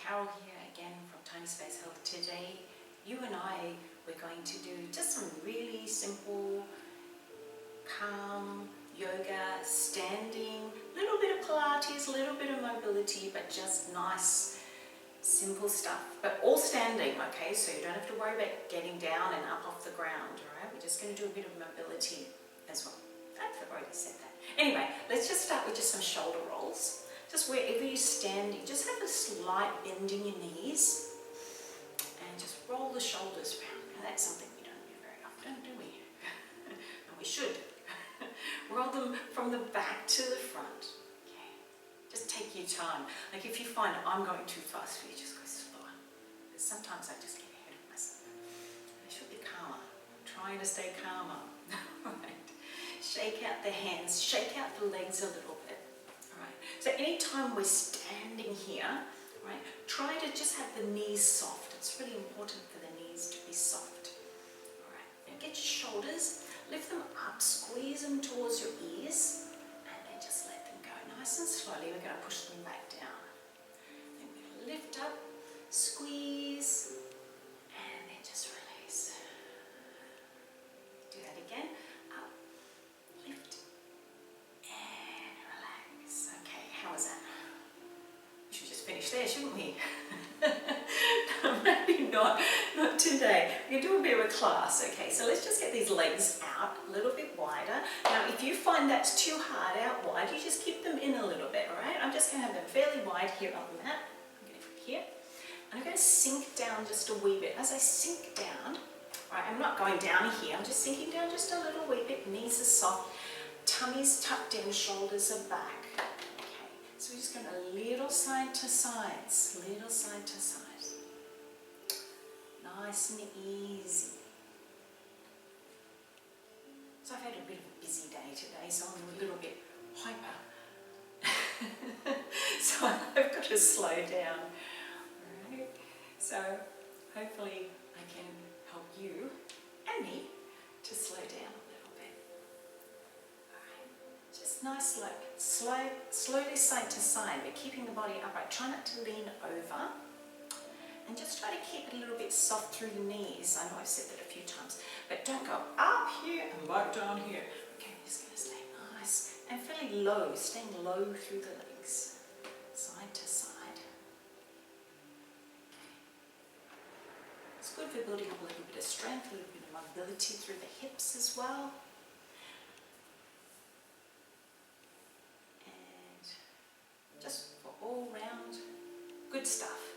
Carol here again from Tiny Space Health. Today, you and I, we're going to do just some really simple, calm yoga, standing, little bit of Pilates, a little bit of mobility, but just nice, simple stuff. But all standing, okay? So you don't have to worry about getting down and up off the ground, all right? We're just going to do a bit of mobility as well. I've already said that. Anyway, let's just start with just some shoulder rolls. Just wherever you're standing, just have a slight bend in your knees and just roll the shoulders around. Now that's something we don't do very often, do we? And we should. Roll them from the back to the front. Okay. Just take your time. Like if you find I'm going too fast for you, just go slower. Because sometimes I just get ahead of myself. I should be calmer. I'm trying to stay calmer. Right. Shake out the hands, shake out the legs a little bit. So anytime we're standing here, right, try to just have the knees soft. It's really important for the knees to be soft. All right, now get your shoulders, lift them up, squeeze them towards your ears, and then just let them go. Nice and slowly, we're going to push them back down. Then we're going to lift up, squeeze, and then just release. Do that again. Up, lift, and relax. Okay, how was that? We should just finish there, shouldn't we? No, maybe not today. We're going to do a bit of a class, okay? So let's just get these legs out a little bit wider. Now, if you find that's too hard out wide, you just keep them in a little bit, all right? I'm just going to have them fairly wide here on the mat. I'm going to put here. And I'm going to sink down just a wee bit. As I sink down, all right, I'm not going down here. I'm just sinking down just a little wee bit. Knees are soft. Tummy's tucked in, shoulders are back. Okay, so we're just going to little side to sides, little side to sides. Nice and easy. So I've had a bit of a busy day today, so I'm a little bit hyper. So I've got to slow down. All right. So hopefully I can help you and me to slow down a little bit. All right. Just nice, slowly side to side, but keeping the body upright. Try not to lean over. And just try to keep it a little bit soft through the knees. I know I've said that a few times, but don't go up here and back down here. Okay, I'm just going to stay nice and fairly low, staying low through the legs, side to side. Okay. It's good for building up a little bit of strength, a little bit of mobility through the hips as well. And just for all round good stuff.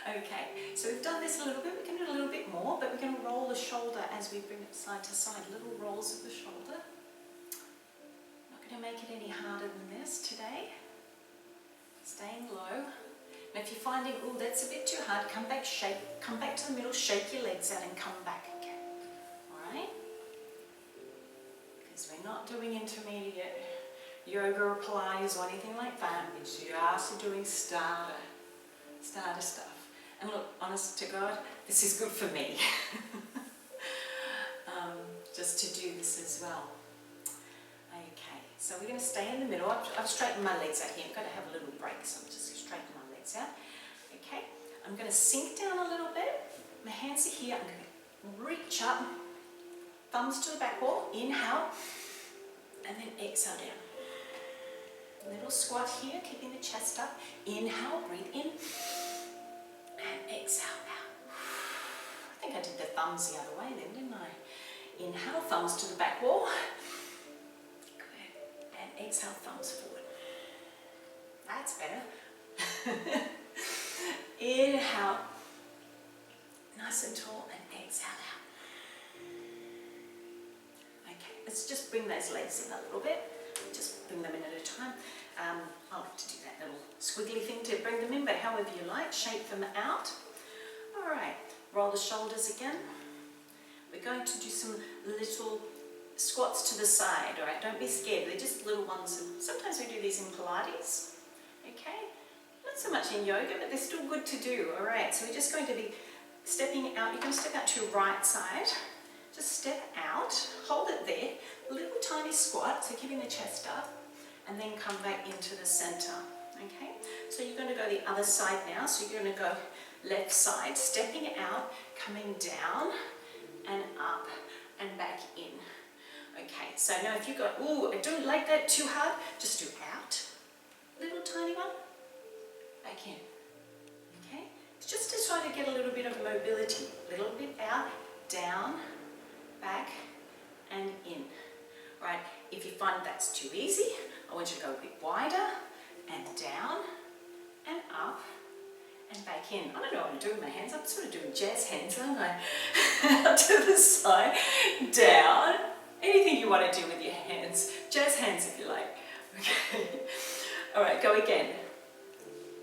Okay, so we've done this a little bit, we can do a little bit more, but we're going to roll the shoulder as we bring it side to side, little rolls of the shoulder. Not going to make it any harder than this today. Staying low. Now if you're finding, oh, that's a bit too hard, come back to the middle, shake your legs out and come back again. Alright? Because we're not doing intermediate yoga or Pilates or anything like that, we're just doing starter stuff. And look, honest to God, this is good for me. Just to do this as well. Okay, so we're going to stay in the middle. I've straightened my legs out here. I'm going to have a little break, so I'm just straighten my legs out. Okay, I'm going to sink down a little bit. My hands are here. I'm going to reach up, thumbs to the back wall. Inhale, and then exhale down. Little squat here, keeping the chest up. Inhale, breathe in. And exhale out. I think I did the thumbs the other way then, didn't I? Inhale, thumbs to the back wall. Good. And exhale, thumbs forward. That's better. Inhale. Nice and tall, and exhale out. Okay, let's just bring those legs in a little bit. Just bring them in at a time. I'll have to do that little squiggly thing to bring them in, but however you like, shape them out. All right, roll the shoulders again. We're going to do some little squats to the side, all right? Don't be scared, they're just little ones. Sometimes we do these in Pilates, okay? Not so much in yoga, but they're still good to do, all right? So we're just going to be stepping out. You're going to step out to your right side. Just step out, hold it there, a little tiny squat, so keeping the chest up. And then come back into the center. Okay, so you're going to go the other side now. So you're going to go left side, stepping out, coming down and up and back in. Okay, so now if you go, ooh, I don't like that too hard, just do out, little tiny one, back in. Okay, it's just to try to get a little bit of mobility, a little bit out, down, back and in. Right, if you find that's too easy, I want you to go a bit wider and down and up and back in. I don't know what I'm doing with my hands. I'm sort of doing jazz hands, aren't I? Out to the side, down. Anything you want to do with your hands. Jazz hands if you like. Okay. All right, go again.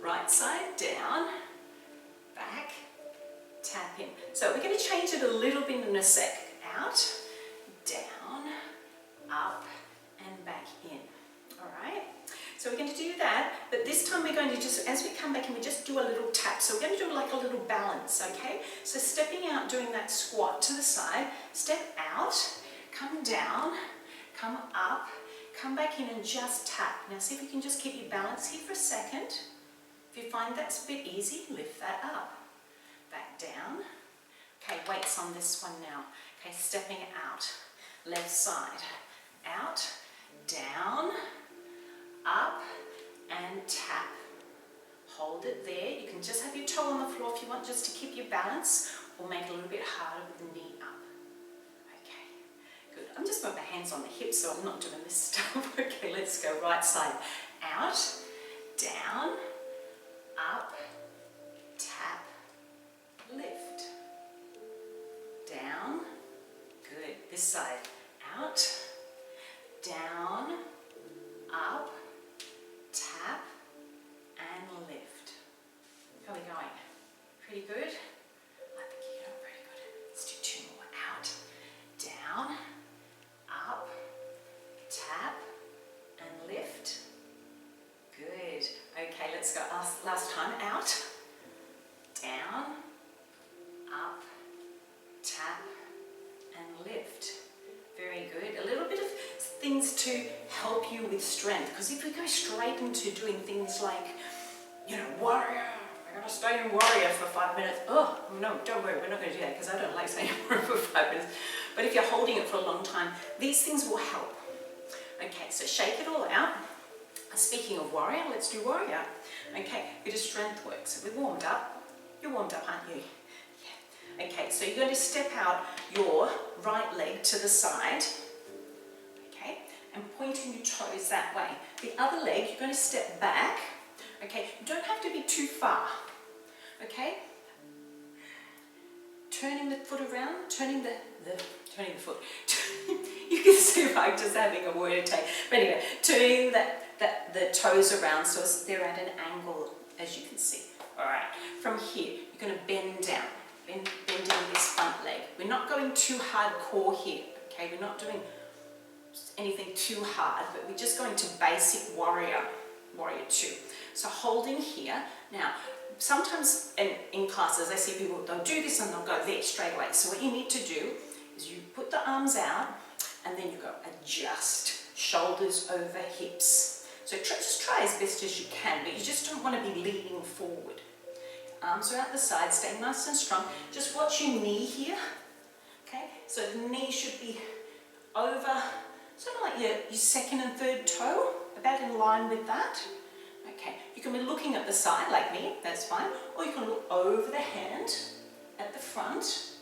Right side, down, back, tap in. So we're going to change it a little bit in a sec. Out, down, up, and back in. All right? So we're going to do that, but this time we're going to just, as we come back in, we just do a little tap. So we're going to do like a little balance, okay? So stepping out, doing that squat to the side, step out, come down, come up, come back in and just tap. Now see if you can just keep your balance here for a second. If you find that's a bit easy, lift that up. Back down. Okay, weights on this one now. Okay, stepping out. Left side. Out, down, up and tap. Hold it there. You can just have your toe on the floor if you want, just to keep your balance, or make it a little bit harder with the knee up. Okay, good. I'm just putting my hands on the hips, so I'm not doing this stuff. Okay, let's go. Right side. Out, down, up, tap, lift. Down. Good. This side. Out, down, up, tap and lift. How are we going? Pretty good? I think you're going pretty good. Let's do two more. Out, down, up, tap and lift. Good. Okay, let's go. Last time. Out, down, up, tap and lift. Very good. A little bit of things to help you with strength, because if we go straight into doing things like, you know, warrior, I gotta stay in warrior for 5 minutes. Oh, no, don't worry, we're not going to do that, because I don't like staying in warrior for 5 minutes. But if you're holding it for a long time, these things will help. Okay, so shake it all out. Speaking of warrior, let's do warrior. Okay, bit of strength work. So we're warmed up. You're warmed up, aren't you? Yeah. Okay, so you're going to step out your right leg to the side. Okay, and pointing your toes that way. The other leg, you're going to step back. Okay, you don't have to be too far. Okay, turning the foot around, turning the foot. You can see if I'm just having a word attack. But anyway, turning the toes around so they're at an angle, as you can see. All right, from here, you're going to bend down. Bend down this front leg. We're not going too hardcore here. Okay, we're not doing anything too hard, but we're just going to basic warrior 2. So holding here. Now, sometimes in classes, I see people, they'll do this and they'll go there straight away. So what you need to do is you put the arms out and then you go adjust, shoulders over hips. So just try as best as you can, but you just don't want to be leaning forward. Arms are out the side, stay nice and strong. Just watch your knee here. Okay, so the knee should be over, sort of like your second and third toe, about in line with that. Okay, you can be looking at the side like me, that's fine, or you can look over the hand at the front.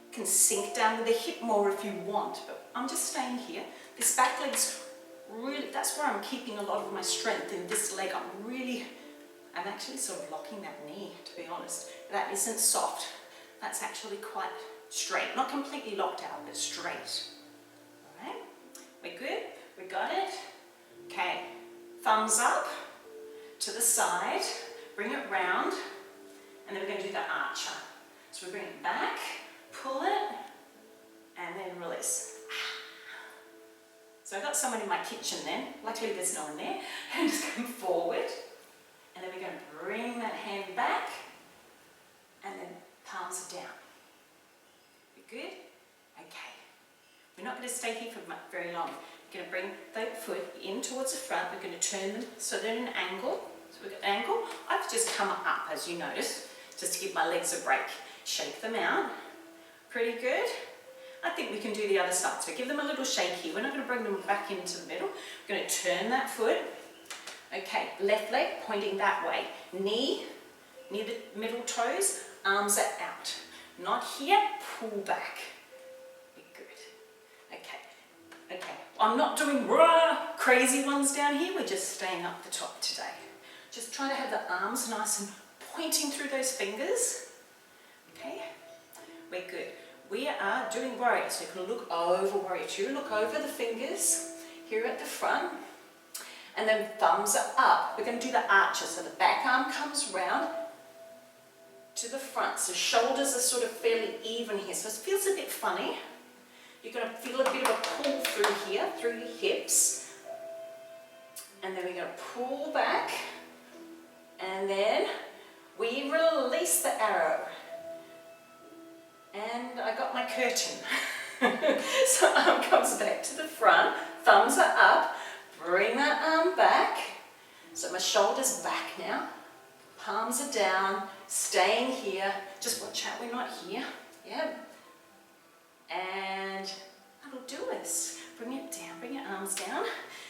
You can sink down with the hip more if you want, but I'm just staying here. This back leg's really, that's where I'm keeping a lot of my strength in this leg. I'm actually sort of locking that knee, to be honest. That isn't soft. That's actually quite straight. Not completely locked out, but straight. All right, we're good? We got it? Okay, thumbs up to the side, bring it round, and then we're going to do the archer. So we bring it back, pull it, and then release. So I've got someone in my kitchen then. Luckily there's no one there. And just come forward. And then we're going to bring that hand back and then palms down. You good? Okay. We're not going to stay here for very long. You're going to bring that foot in towards the front. We're going to turn them so they're in an angle. So we've got an angle. I've just come up, as you notice, just to give my legs a break. Shake them out. Pretty good. I think we can do the other side. So give them a little shake here. We're not going to bring them back into the middle. We're going to turn that foot. Okay, left leg pointing that way. Knee near the middle toes, arms are out. Not here, pull back. Good. Okay. I'm not doing crazy ones down here. We're just staying up the top today. Just try to have the arms nice and pointing through those fingers. Okay, we're good. We are doing warrior, so you can look over warrior two. Look over the fingers here at the front. And then thumbs are up. We're going to do the arches. So the back arm comes round to the front. So shoulders are sort of fairly even here. So it feels a bit funny. You're going to feel a bit of a pull through here, through your hips. And then we're going to pull back. And then we release the arrow. And I got my curtain. So arm comes back to the front. Thumbs are up. Bring that arm back, so my shoulder's back now, palms are down, staying here, just watch out we're not here, yep, and that'll do us. Bring it down, bring your arms down,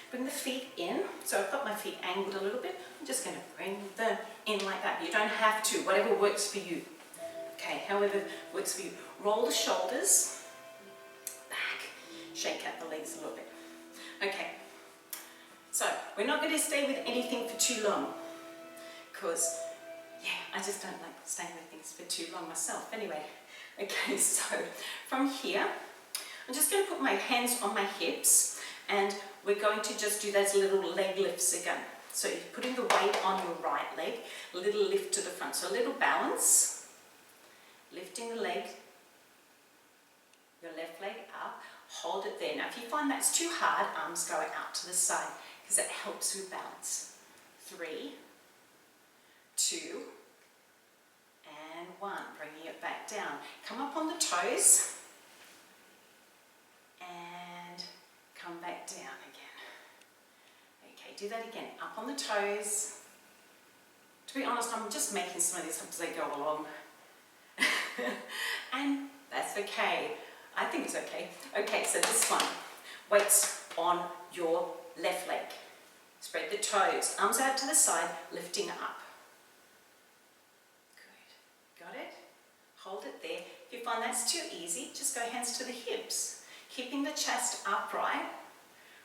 bring the feet in, so I've got my feet angled a little bit, I'm just going to bring them in like that. You don't have to, whatever works for you, okay, however works for you. Roll the shoulders back, shake out the legs a little bit, okay. So, we're not going to stay with anything for too long, because, yeah, I just don't like staying with things for too long myself. Anyway, okay, so from here, I'm just going to put my hands on my hips, and we're going to just do those little leg lifts again. So you're putting the weight on your right leg, a little lift to the front. So a little balance, lifting the leg, your left leg up, hold it there. Now, if you find that's too hard, arms go out to the side, because it helps with balance. 3, 2, and 1. Bringing it back down. Come up on the toes, and come back down again. Okay, do that again. Up on the toes. To be honest, I'm just making some of these up as I go along. And that's okay. I think it's okay. Okay, so this one. Weights on your left leg. Spread the toes, arms out to the side, lifting up. Good. Got it? Hold it there. If you find that's too easy, just go hands to the hips. Keeping the chest upright,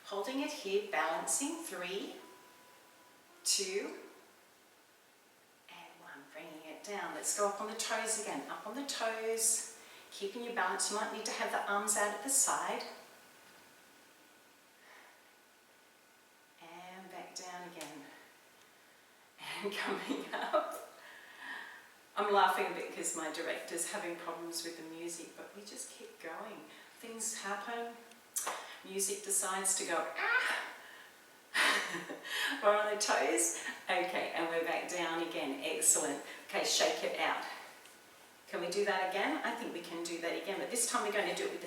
holding it here, balancing. 3, 2, and 1. Bringing it down. Let's go up on the toes again. Up on the toes, keeping your balance. You might need to have the arms out at the side. Down again, and coming up. I'm laughing a bit because my director's having problems with the music, but we just keep going. Things happen. Music decides to go, We're on the toes. Okay, and we're back down again. Excellent. Okay, shake it out. Can we do that again? I think we can do that again, but this time we're going to do it with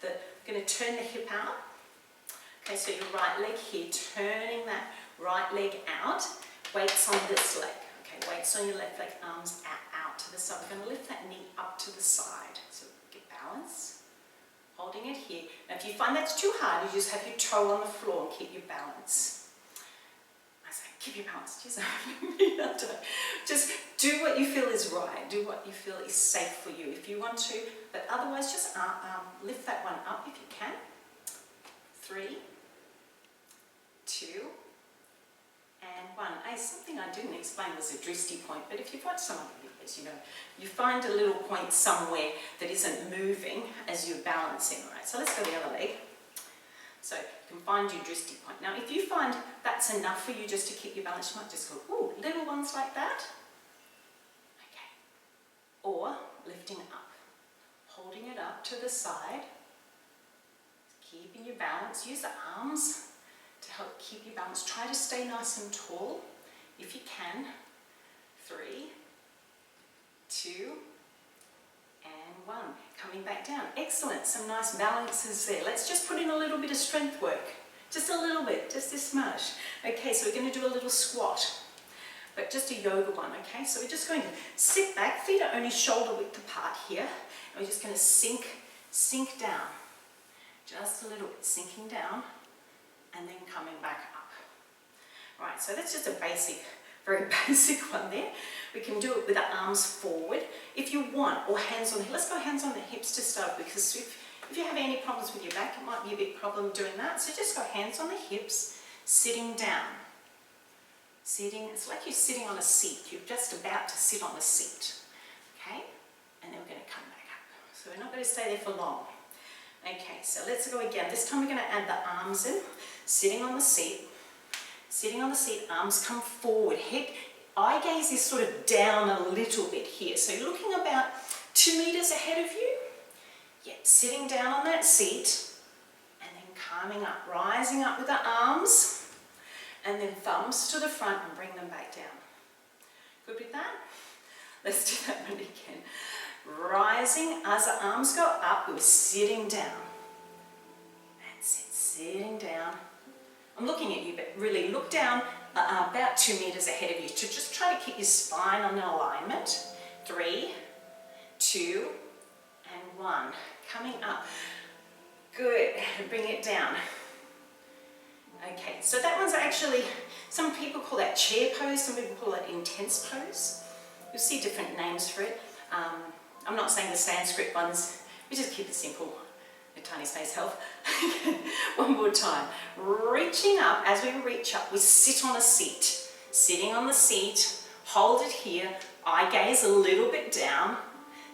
we're going to turn the hip out. Okay, so your right leg here, turning that right leg out, weights on this leg. Okay, weights on your left leg, arms out to the side. We're going to lift that knee up to the side. So get balance, holding it here. Now if you find that's too hard, you just have your toe on the floor and keep your balance. I say, keep your balance. Just do what you feel is right. Do what you feel is safe for you if you want to. But otherwise, just lift that one up if you can. 3, 2, and 1. Something I didn't explain was a drishti point, but if you've watched some other videos, you know, you find a little point somewhere that isn't moving as you're balancing, right? So let's go the other leg. So you can find your drishti point. Now, if you find that's enough for you just to keep your balance, you might just go, ooh, little ones like that. Okay. Or lifting up, holding it up to the side, keeping your balance. Use the arms to help keep your balance. Try to stay nice and tall if you can. 3, 2, and 1. Coming back down. Excellent. Some nice balances there. Let's just put in a little bit of strength work. Just a little bit, just this much. Okay, so we're going to do a little squat, but just a yoga one, okay? So we're just going to sit back, feet are only shoulder width apart here, and we're just going to sink down. Just a little bit, sinking down, and then coming back up. Right, so that's just a basic, very basic one there. We can do it with the arms forward if you want, or hands on the hips. Let's go hands on the hips to start, because if you have any problems with your back, it might be a big problem doing that. So just go hands on the hips, sitting down. Sitting, it's like you're sitting on a seat. You're just about to sit on a seat, okay? And then we're going to come back up. So we're not going to stay there for long. Okay, so let's go again. This time we're going to add the arms in, sitting on the seat. Sitting on the seat, arms come forward. Head, eye gaze is sort of down a little bit here. So you're looking about 2 meters ahead of you. Yeah, sitting down on that seat, and then coming up, rising up with the arms, and then thumbs to the front and bring them back down. Good with that? Let's do that one again. Rising, as the arms go up, we're sitting down. That's it, sitting down. I'm looking at you, but really look down about 2 meters ahead of you to just try to keep your spine on alignment. 3, 2, and 1. Coming up. Good. Bring it down. Okay, so that one's actually, some people call that chair pose, some people call it intense pose. You'll see different names for it. I'm not saying the Sanskrit ones, we just keep it simple. The tiny space health. One more time. Reaching up, as we reach up, we sit on a seat. Sitting on the seat, hold it here, eye gaze a little bit down.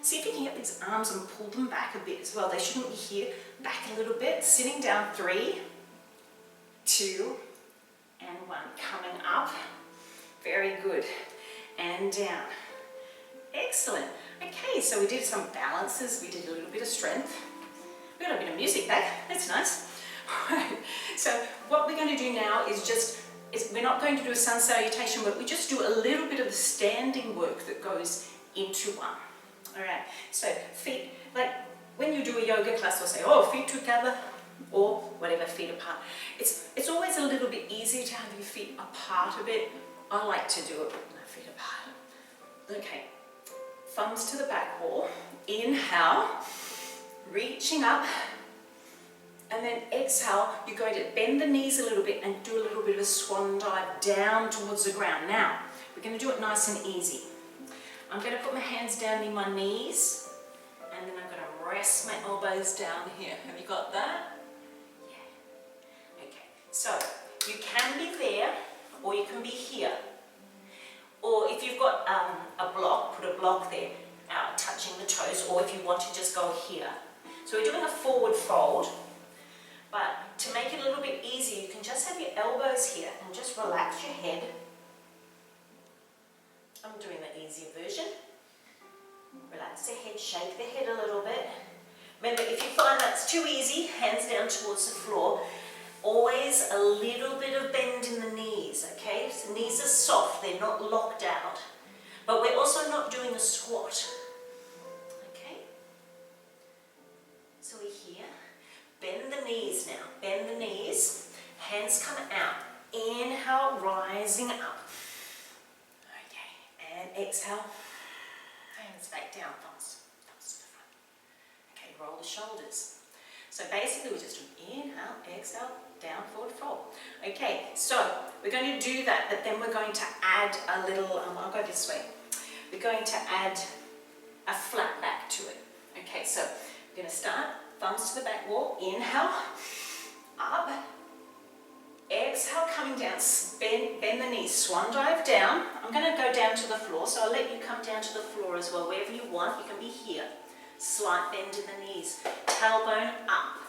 See if you can get these arms and pull them back a bit as well. They shouldn't be here, back a little bit. Sitting down, 3, 2, and 1. Coming up, very good, and down. Excellent. Okay, so we did some balances, we did a little bit of strength. We got a bit of music back, that's nice. Alright, so what we're going to do now is we're not going to do a sun salutation, but we just do a little bit of the standing work that goes into one. Alright, so feet, like when you do a yoga class, they'll say, oh, feet together, or whatever, feet apart. It's always a little bit easier to have your feet apart a bit. I like to do it with my feet apart. Okay, thumbs to the back wall. Inhale, reaching up, and then exhale, you're going to bend the knees a little bit and do a little bit of a swan dive down towards the ground. Now, we're going to do it nice and easy. I'm going to put my hands down near my knees, and then I'm going to rest my elbows down here. Have you got that? Yeah. Okay, so you can be there, or you can be here. Or if you've got a block, put a block there, touching the toes, or if you want to just go here. So we're doing a forward fold, but to make it a little bit easier, you can just have your elbows here and just relax your head. I'm doing the easier version. Relax the head, shake the head a little bit. Remember, if you find that's too easy, hands down towards the floor. Always a little bit of bend in the knees, okay? So knees are soft, they're not locked out. But we're also not doing a squat, okay? So we're here. Bend the knees now, bend the knees. Hands come out. Inhale, rising up. Okay, and exhale. Hands back down, thumbs to the front. Okay, roll the shoulders. So basically we just do inhale, exhale, down, forward, fold. Okay, so we're going to do that, but then we're going to add a little, I'll go this way. We're going to add a flat back to it. Okay, so we're going to start, thumbs to the back wall, inhale, up, exhale, coming down, bend the knees, swan dive down. I'm going to go down to the floor, so I'll let you come down to the floor as well, wherever you want. You can be here. Slight bend in the knees, tailbone up.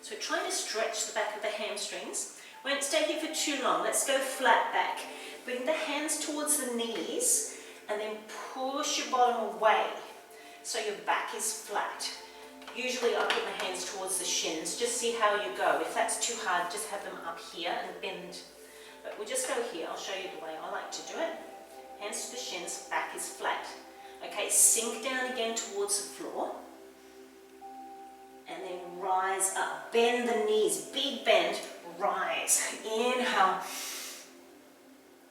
So we're trying to stretch the back of the hamstrings. Won't stay here for too long. Let's go flat back. Bring the hands towards the knees and then push your bottom away so your back is flat. Usually I put my hands towards the shins. Just see how you go. If that's too hard, just have them up here and bend. But we'll just go here. I'll show you the way I like to do it. Hands to the shins, back is flat. Okay, sink down again towards the floor. And then rise up. Bend the knees, big bend, rise. Inhale.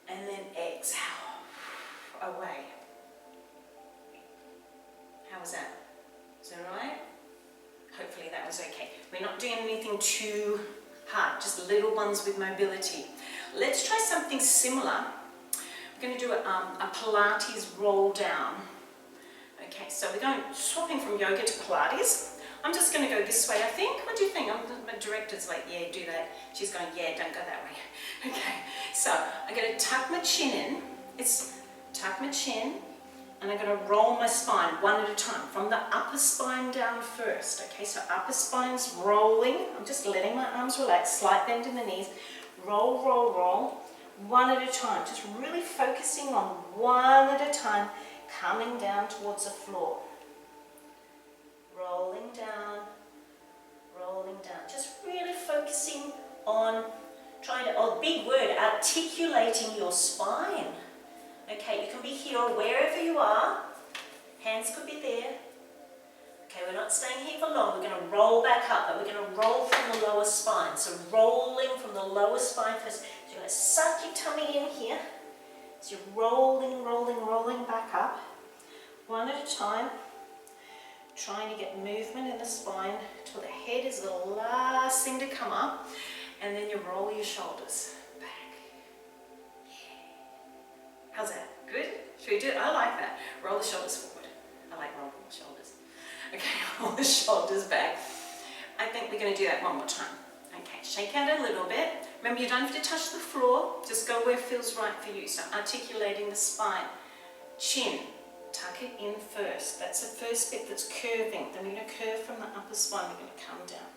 And then exhale. Away. How was that? Is that all right? Hopefully that was okay. We're not doing anything too hard, just little ones with mobility. Let's try something similar. We're going to do a Pilates roll down. Okay, so we're going swapping from yoga to Pilates. I'm just going to go this way, I think. What do you think? My director's like, yeah, do that. She's going, yeah, don't go that way. Okay, so I'm going to tuck my chin in. Tuck my chin, and I'm going to roll my spine one at a time, from the upper spine down first. Okay, so upper spine's rolling. I'm just letting my arms relax, slight bend in the knees. Roll, roll, roll, one at a time. Just really focusing on one at a time, coming down towards the floor. Rolling down, just really focusing on big word, articulating your spine. Okay, you can be here or wherever you are. Hands could be there. Okay, we're not staying here for long. We're going to roll back up, but we're going to roll from the lower spine. So rolling from the lower spine first. So you're going to suck your tummy in here. So you're rolling, rolling, rolling back up. One at a time. Trying to get movement in the spine till the head is the last thing to come up. And then you roll your shoulders back. Yeah. How's that? Good? Should we do it? I like that. Roll the shoulders forward. I like rolling the shoulders. Okay, roll the shoulders back. I think we're going to do that one more time. Okay, shake out a little bit. Remember, you don't have to touch the floor. Just go where it feels right for you. So articulating the spine. Chin. Tuck it in first. That's the first bit that's curving. Then we're going to curve from the upper spine. We're going to come down.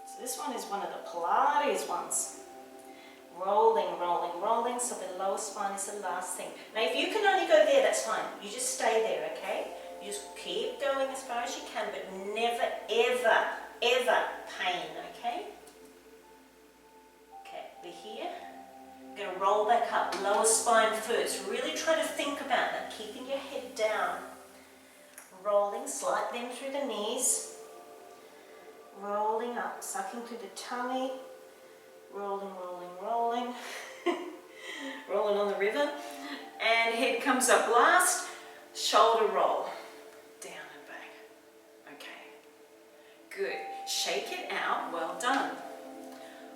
So this one is one of the Pilates ones. Rolling, rolling, rolling. So the lower spine is the last thing. Now if you can only go there, that's fine. You just stay there, okay? You just keep going as far as you can, but never, ever, ever pain, okay? Okay, we're here. We're going to roll back up, lower spine first. Really try to think about that, keeping your head down. Rolling, slight bend through the knees. Rolling up, sucking through the tummy. Rolling, rolling, rolling. Rolling on the river. And head comes up last. Shoulder roll. Down and back. Okay. Good. Shake it out. Well done.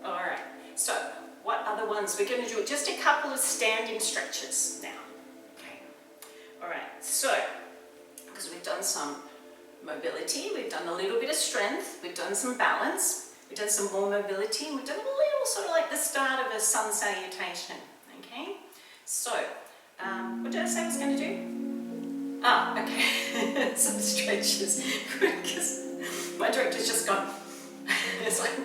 All right. So, what other ones? We're going to do just a couple of standing stretches now. Okay. All right. So, because we've done some mobility, we've done a little bit of strength, we've done some balance, we've done some more mobility, and we've done a little sort of like the start of a sun salutation. Okay. So, what did I say I was going to do? Ah, okay. Some stretches. Good, because my director's just gone. It's like,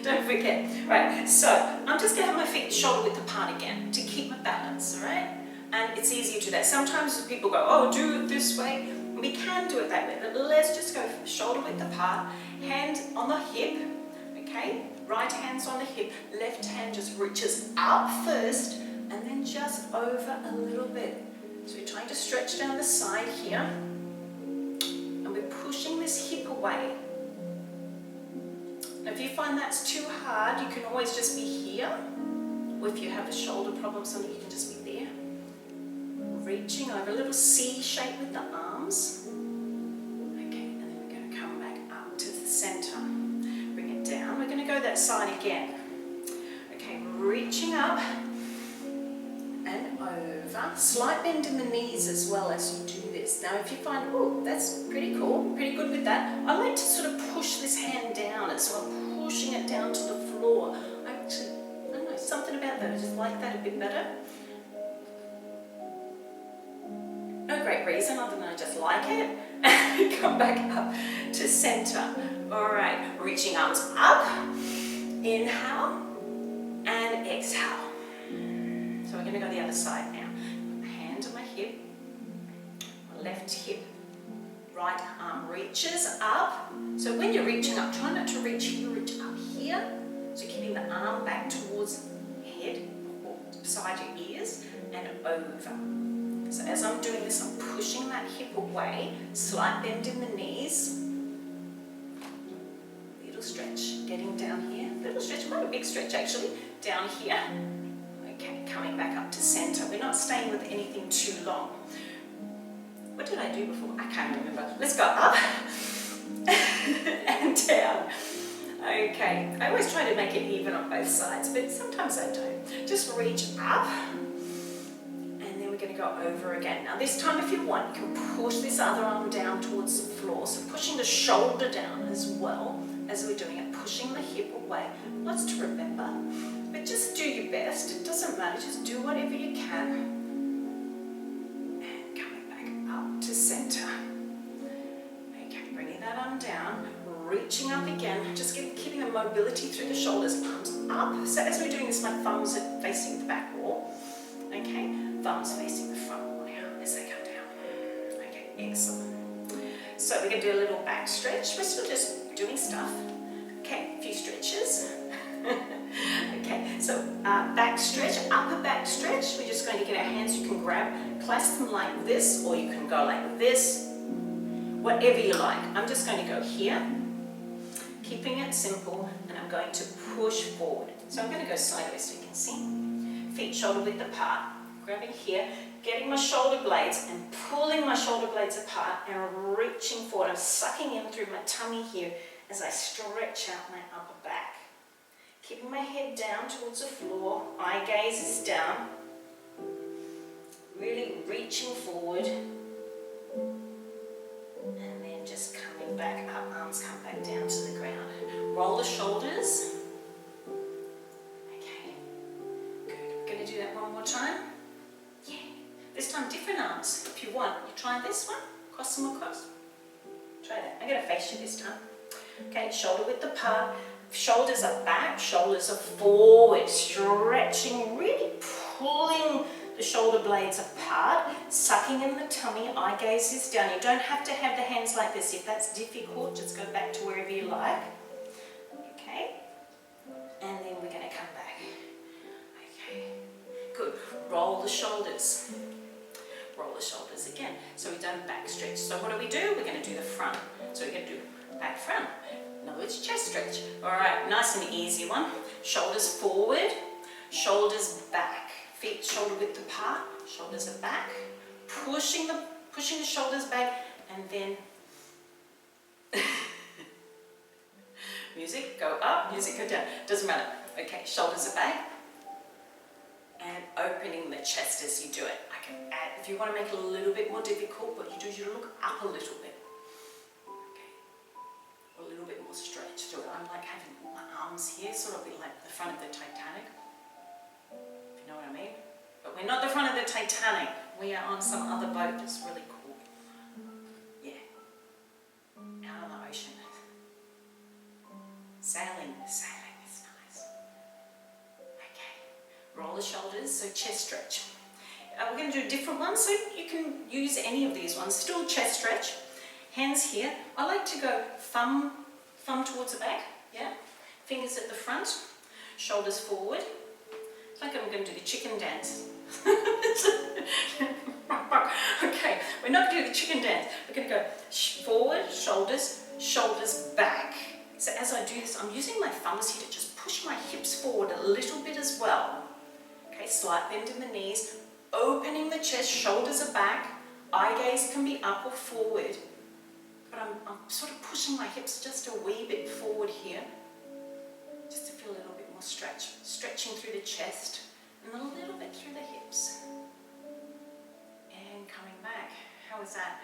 don't forget. Right, so I'm just going to have my feet shoulder width apart again to keep my balance, all right? And it's easier to do that. Sometimes people go, oh, do it this way. We can do it that way, but let's just go shoulder width apart, hand on the hip, okay? Right hand's on the hip, left hand just reaches up first, and then just over a little bit. So we're trying to stretch down the side here, and we're pushing this hip away. Now if you find that's too hard, you can always just be here, or if you have a shoulder problem, something, you can just be there. Reaching over, a little C shape with the arms. Okay, and then we're going to come back up to the center. Bring it down. We're going to go that side again. Okay, reaching up and over. Slight bend in the knees as well as you do this. Now if you find, oh, that's pretty cool, pretty good with that, I like to sort of push this hand down, and so I'm pushing it down to the floor. I don't know, something about that, I just like that a bit better. No great reason other than I just like it. And come back up to center. All right, reaching arms up. Inhale and exhale. So we're going to go the other side now. Hand on my hip, my left hip, right arm reaches up. So when you're reaching up, try not to reach here, reach up here. So keeping the arm back towards the head or beside your ears and over. So So as I'm doing this, I'm pushing that hip away, slight bend in the knees, little stretch, getting down here, little stretch, quite a big stretch actually, down here. Okay, coming back up to center. We're not staying with anything too long. What did I do before? I can't remember. Let's go up and down. Okay, I always try to make it even on both sides, but sometimes I don't. Just reach up, and then we're going to go over again. Now this time, if you want, you can push this other arm down towards the floor, so pushing the shoulder down as well as we're doing it, pushing the hip away. Lots to remember, but just do your best. It doesn't matter, just do whatever you can. And coming back up to center. Okay, bringing that arm down. Reaching up again, just keeping the mobility through the shoulders, arms up. So as we're doing this, my thumbs are facing the back wall. Okay, thumbs facing the front wall now as they come down. Okay, excellent. So we're going to do a little back stretch. We're still just doing stuff. Okay, a few stretches. Okay, so back stretch, upper back stretch. We're just going to get our hands, you can grab, clasp them like this, or you can go like this, whatever you like. I'm just going to go here, keeping it simple, and I'm going to push forward. So I'm going to go sideways so you can see. Feet shoulder width apart, grabbing here, getting my shoulder blades and pulling my shoulder blades apart and reaching forward. I'm sucking in through my tummy here as I stretch out my upper back. Keeping my head down towards the floor, eye gaze is down. Really reaching forward. And then just coming back up, arms come back down to the ground. Roll the shoulders. Okay, good. We're going to do that one more time. Yeah. This time different arms. If you want, you try this one, cross them across. Try that. I'm going to face you this time. Okay, shoulder width apart. Shoulders are back, shoulders are forward. Stretching, really pulling the shoulder blades apart, sucking in the tummy, eye gaze is down. You don't have to have the hands like this. If that's difficult, just go back to wherever you like. Okay, and then we're going to come back. Okay, good. Roll the shoulders. Roll the shoulders again. So we've done back stretch. So what do? We're going to do the front. So we're going to do back front. In other words, chest stretch. All right, nice and easy one. Shoulders forward, shoulders back. Feet shoulder width apart, shoulders are back, pushing the shoulders back, and then music, go up, music, go down. Doesn't matter. Okay, shoulders are back, and opening the chest as you do it. I can add, if you want to make it a little bit more difficult, what you do is you look up a little bit. Okay, a little bit more stretch through it. I'm like having my arms here, sort of like the front of the Titanic. You know what I mean? But we're not the front of the Titanic. We are on some other boat that's really cool. Yeah. Out on the ocean. Sailing is nice. Okay. Roll the shoulders, so chest stretch. We're going to do a different one, so you can use any of these ones. Still chest stretch. Hands here. I like to go thumb towards the back. Yeah. Fingers at the front. Shoulders forward. It's like I'm going to do the chicken dance. Okay, we're not going to do the chicken dance. We're going to go forward, shoulders back. So as I do this, I'm using my thumbs here to just push my hips forward a little bit as well. Okay, slight bend in the knees, opening the chest, shoulders are back, eye gaze can be up or forward. But I'm sort of pushing my hips just a wee bit forward here, just to feel a little bit more stretch. Stretching through the chest and a little bit through the hips. And coming back. How was that?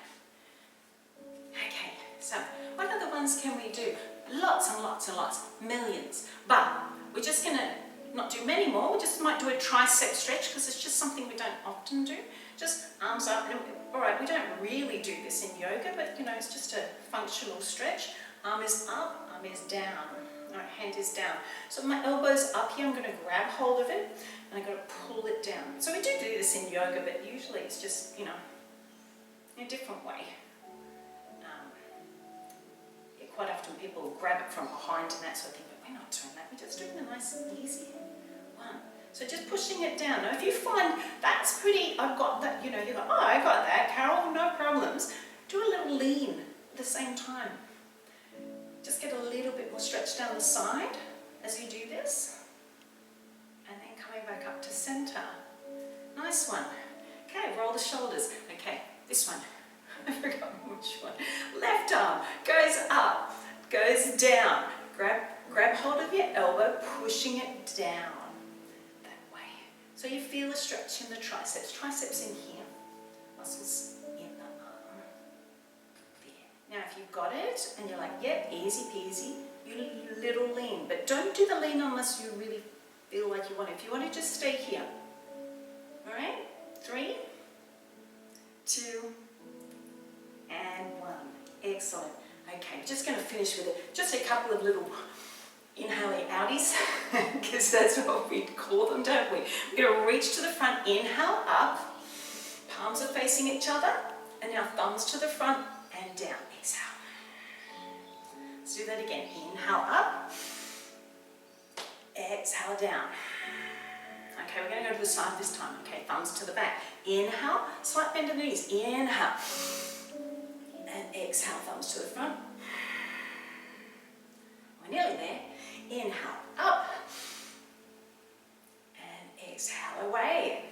Okay, so what other ones can we do? Lots and lots and lots, millions. But we're just going to not do many more. We just might do a tricep stretch because it's just something we don't often do. Just arms up. And, all right, we don't really do this in yoga, but you know, it's just a functional stretch. Arm is up, arm is down. All right, hand is down. So my elbow's up here. I'm going to grab hold of it and I'm going to pull it down. So we do this in yoga, but usually it's just, you know, in a different way. Quite often people grab it from behind and that sort of thing, but we're not doing that. We're just doing the nice and easy one. So just pushing it down. Now if you find that's pretty, I've got that, you go, oh, I got that, Carol, no problems. Do a little lean at the same time. Just get a little bit more stretch down the side as you do this. And then coming back up to center. Nice one. Okay, roll the shoulders. Okay, this one. I forgot which one. Left arm goes up, goes down. Grab hold of your elbow, pushing it down that way. So you feel a stretch in the triceps. Triceps in here, muscles in the arm. There. Now if you've got it and you're like, yep, easy peasy, you little lean. But don't do the lean unless you really feel like you want it. If you want to, just stay here. All right? 3, 2, and 1. Excellent. Okay, just going to finish with it. Just a couple of little inhaling outies, because that's what we call them, don't we? We're going to reach to the front, inhale up, palms are facing each other, and now thumbs to the front and down. Exhale. Let's do that again. Inhale up, exhale down. Okay, we're going to go to the side this time. Okay, thumbs to the back. Inhale, slight bend in the knees. Inhale. And exhale, thumbs to the front. We're nearly there. Inhale, up. And exhale away.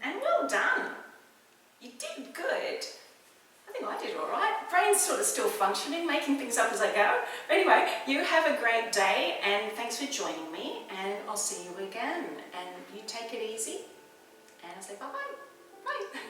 And well done. You did good. I think I did all right. Brain's sort of still functioning, making things up as I go. But anyway, you have a great day, and thanks for joining me, and I'll see you again. And you take it easy, and I'll say bye-bye. Bye.